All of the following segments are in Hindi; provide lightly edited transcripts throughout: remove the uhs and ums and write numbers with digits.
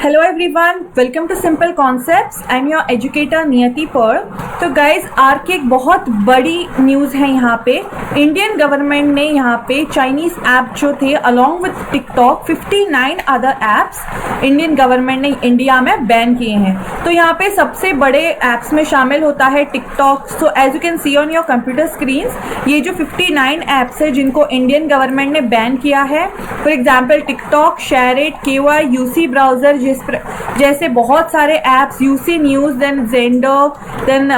Hello everyone, welcome to simple concepts. I am your educator Niyati पर। तो गाइज आर की एक बहुत बड़ी न्यूज़ है यहाँ पे। इंडियन गवर्नमेंट ने यहाँ पे चाइनीज़ ऐप जो थे along with TikTok 59 other apps Indian government ने इंडिया में बैन किए हैं। तो यहाँ पे सबसे बड़े ऐप्स में शामिल होता है TikTok. So as you can see on your computer screen, ये जो 59 ऐप्स है जिनको इंडियन गवर्नमेंट ने बैन किया है, for example TikTok, SHAREit, KY, UC browser जैसे बहुत सारे apps, UC news, then Xender, then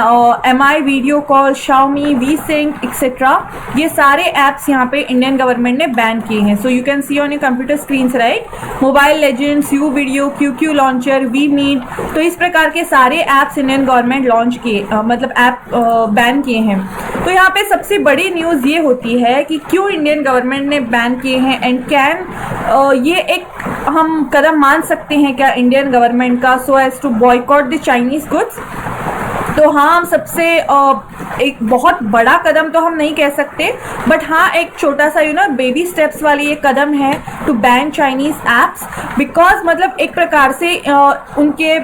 MI video call, Xiaomi, WeSync etcetera, ये सारे ऐप्स यहाँ पे इंडियन गवर्नमेंट ने बैन किए हैं। So you can see on your computer screen, right. Mobile legends, U video, QQ launcher, we meet, तो इस प्रकार के सारे ऐप्स इंडियन गवर्नमेंट लॉन्च किए, मतलब ऐप बैन किए हैं। तो यहाँ पे सबसे बड़ी न्यूज़ ये होती है कि क्यों इंडियन गवर्नमेंट ने बैन किए हैं एंड कैन ये एक हम कदम मान सकते हैं क्या इंडियन गवर्नमेंट का, so as to boycott the Chinese goods. तो हाँ, हम सबसे एक बहुत बड़ा कदम तो हम नहीं कह सकते, बट हाँ एक छोटा सा बेबी स्टेप्स वाली एक कदम है to ban Chinese apps. Because मतलब एक प्रकार से उनके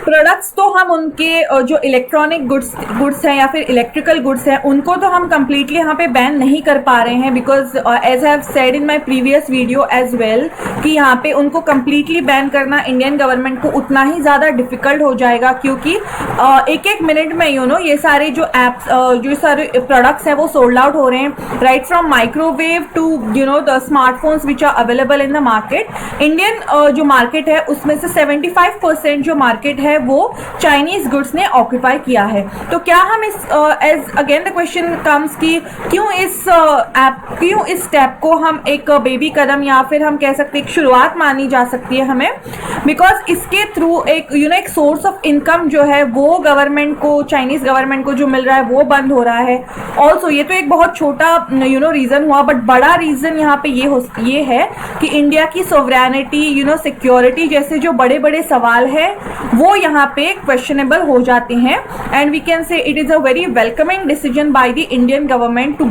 प्रोडक्ट्स तो हम उनके जो इलेक्ट्रॉनिक गुड्स हैं या फिर इलेक्ट्रिकल गुड्स हैं उनको तो हम कम्प्लीटली यहाँ पे बैन नहीं कर पा रहे हैं। Because as I have said in my previous video as well कि यहाँ पे उनको कम्प्लीटली बैन करना इंडियन गवर्नमेंट को उतना ही ज़्यादा डिफ़िकल्ट हो जाएगा, क्योंकि एक एक मिनट में ये सारे जो ऐप्स जो सारे प्रोडक्ट्स हैं वो सोल्ड आउट हो रहे हैं, right from microwave to the smartphones which are available in the market. Indian जो मार्केट है उसमें से 75% जो मार्केट है वो चाइनीज़ गुड्स ने ऑक्यूपाई किया है। तो क्या हम इस as again the question comes कि क्यों इस स्टेप को हम एक बेबी कदम या फिर हम कह सकते हैं एक शुरुआत मानी जा सकती है हमें। बिकॉज इसके थ्रू एक सोर्स ऑफ इनकम जो है वो गवर्नमेंट को, चाइनीज़ गवर्नमेंट को जो मिल रहा है वो बंद हो रहा है। ऑल्सो ये तो एक बहुत छोटा रीज़न हुआ, बट बड़ा रीज़न यहाँ पे ये है कि इंडिया की सोवरेनिटी, सिक्योरिटी जैसे जो बड़े बड़े सवाल है वो यहाँ पे क्वेश्चनेबल हो जाते हैं। And we can say it is a very welcoming decision by the Indian government to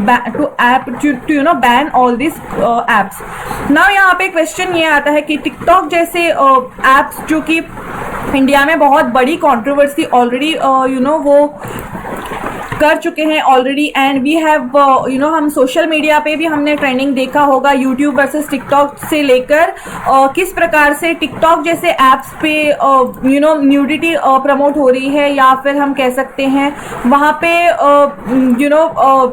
ban all this apps. Now यहाँ पे क्वेश्चन ये आता है कि टिकटॉक जैसे एप्स जो कि इंडिया में बहुत बड़ी कंट्रोवर्सी ऑलरेडी वो कर चुके हैं ऑलरेडी, एंड वी हैव हम सोशल मीडिया पे भी हमने ट्रेंडिंग देखा होगा यूट्यूब वर्सेस टिकटॉक से लेकर किस प्रकार से टिकटॉक जैसे ऐप्स पे न्यूडिटी प्रमोट हो रही है, या फिर हम कह सकते हैं वहाँ पे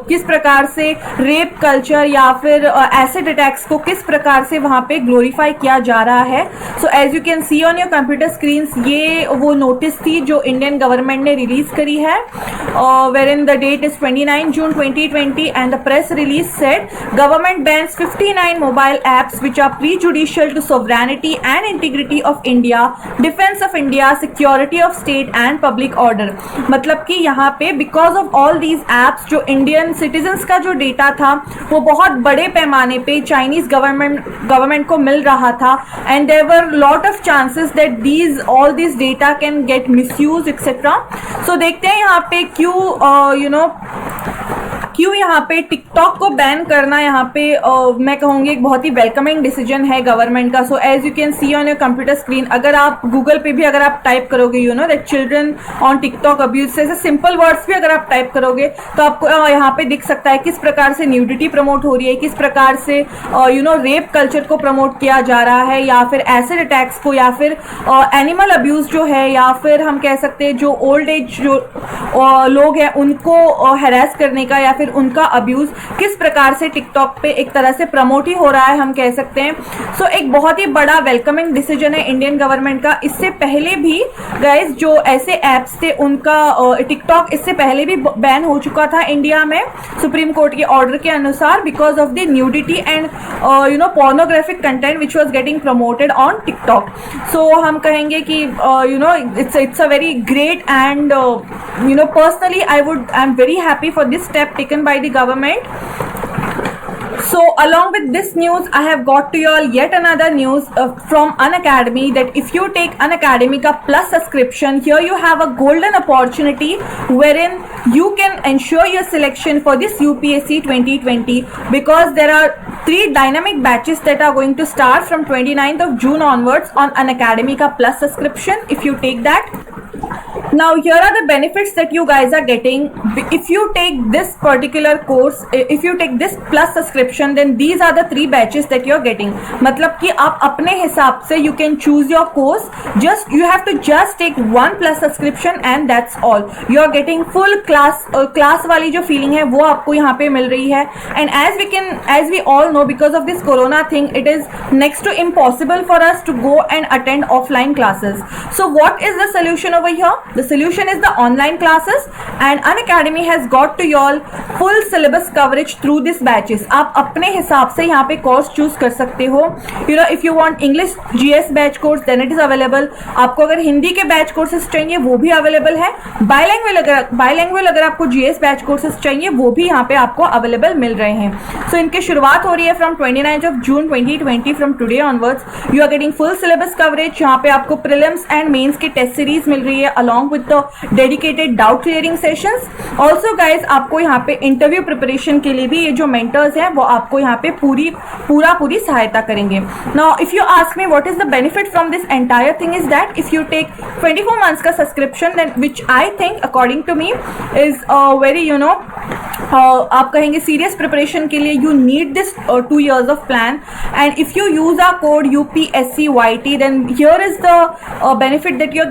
किस प्रकार से रेप कल्चर या फिर एसिड अटैक्स को किस प्रकार से वहाँ पे ग्लोरीफाई किया जा रहा है। So as you can see on your computer screen, ये वो नोटिस थी जो इंडियन गवर्नमेंट ने रिलीज करी है, wherein the date is 29 June 2020, and the press release said government bans 59 mobile apps which are prejudicial to sovereignty and integrity of India, defense of India, security of state and public order। मतलब कि यहाँ पे because of all these apps जो इंडियन सिटीजन्स का जो डेटा था वो बहुत बड़े पैमाने पे चाइनीज गवर्नमेंट को मिल रहा था, and there were lot of chances that all these data can get misused etc। So देखते हैं यहाँ पे क्यों यहाँ पे टिकटॉक को बैन करना यहाँ पे मैं कहूँगी एक बहुत ही वेलकमिंग डिसीजन है गवर्नमेंट का। So as you can see on your computer screen, अगर आप गूगल पे भी अगर आप टाइप करोगे that children on TikTok abuse, ऐसे सिंपल वर्ड्स भी अगर आप टाइप करोगे तो आपको यहाँ पे दिख सकता है किस प्रकार से न्यूडिटी प्रमोट हो रही है, किस प्रकार से रेप कल्चर को प्रमोट किया जा रहा है, या फिर एसिड अटैक्स को, या फिर एनिमल अब्यूज जो है, या फिर हम कह सकते हैं जो ओल्ड एज जो लोग हैं उनको हैरेस करने का या फिर उनका अब्यूज किस प्रकार से टिकटॉक पे एक तरह से प्रमोट ही हो रहा है हम कह सकते हैं। सो एक बहुत ही बड़ा वेलकमिंग डिसीजन है इंडियन गवर्नमेंट का। इससे पहले भी गाइस जो ऐसे एप्स थे उनका टिकटॉक इससे पहले भी बैन हो चुका था इंडिया में सुप्रीम कोर्ट के ऑर्डर के अनुसार, because of the nudity and pornographic content which was getting promoted on TikTok. So हम कहेंगे कि it's a very great and personally I am very happy for this step taken by the government। So along with this news, I have got to you all yet another news from Unacademy that if you take Unacademy ka Plus subscription, here you have a golden opportunity wherein you can ensure your selection for this UPSC 2020, because there are 3 dynamic batches that are going to start from 29th of June onwards on Unacademy ka Plus subscription if you take that. Now here are the benefits that you guys are getting if you take this particular course. If you take this Plus subscription, then these are the 3 batches that you are getting. मतलब कि आप अपने हिसाब से you can choose your course. Just you have to just take 1 Plus subscription and that's all. You are getting full class वाली जो feeling है वो आपको यहाँ पे मिल रही है. And as we all know, because of this corona thing, it is next to impossible for us to go and attend offline classes. So what is the solution over here? The solution is the online classes, and Unacademy has got to y'all full syllabus coverage through these batches. आप अपने हिसाब से यहाँ पे course choose कर सकते हो. You know, if you want English GS batch course, then it is available. आपको अगर हिंदी के batch courses चाहिए वो भी available है. Bilingual अगर आपको GS batch courses चाहिए वो भी यहाँ पे आपको available मिल रहे हैं. So इनकी शुरुआत हो रही है from 29th of June 2020. From today onwards, you are getting full syllabus coverage. यहाँ पे आपको prelims and mains की test series मिल रही है along with the dedicated doubt clearing sessions. Also guys, आपको यहाँ पे इंटरव्यू प्रिपरेशन के लिए भी ये जो मेंटर्स हैं वो आपको यहाँ पे पूरी सहायता करेंगे. Now if you ask me what is the benefit from this entire thing, is that if you take 24 months का subscription, then which I think according to me is very आप कहेंगे सीरियस प्रिपरेशन के लिए you need this 2 years of plan. And if you use our code UPSCYT, then here is the benefit that you're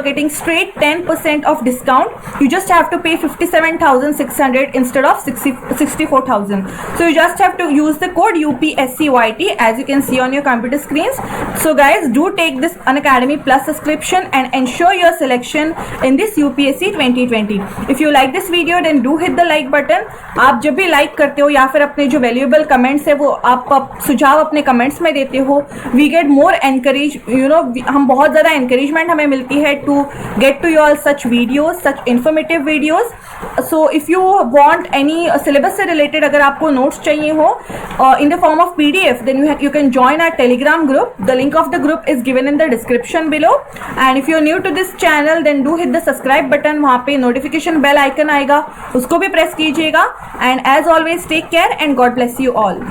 getting straight 10% of discount. You just have to pay 57,600 instead of 64,000. So you just have to use the code UPSCYT as you can see on your computer screens. So guys, do take this Unacademy Plus subscription and ensure your selection in this UPSC 2020. If you like this video, then do hit the like button. आप जब भी लाइक करते हो या फिर अपने जो वैल्यूएबल कमेंट्स है वो आप सुझाव अपने कमेंट्स में देते हो, वी गेट मोर एनकरेज, हम बहुत ज़्यादा एनकरेजमेंट हमें मिलती है to get to your such videos, such informative videos. So if you want any syllabus से रिलेटेड अगर आपको नोट्स चाहिए हो in the form of PDF, then you can join our Telegram group. The link of the group is given in the description below. And if you are new to this channel, then do hit the subscribe button. वहाँ पे नोटिफिकेशन बेल आइकन आएगा, उसको भी प्रेस कीजिएगा. And as always, take care and God bless you all.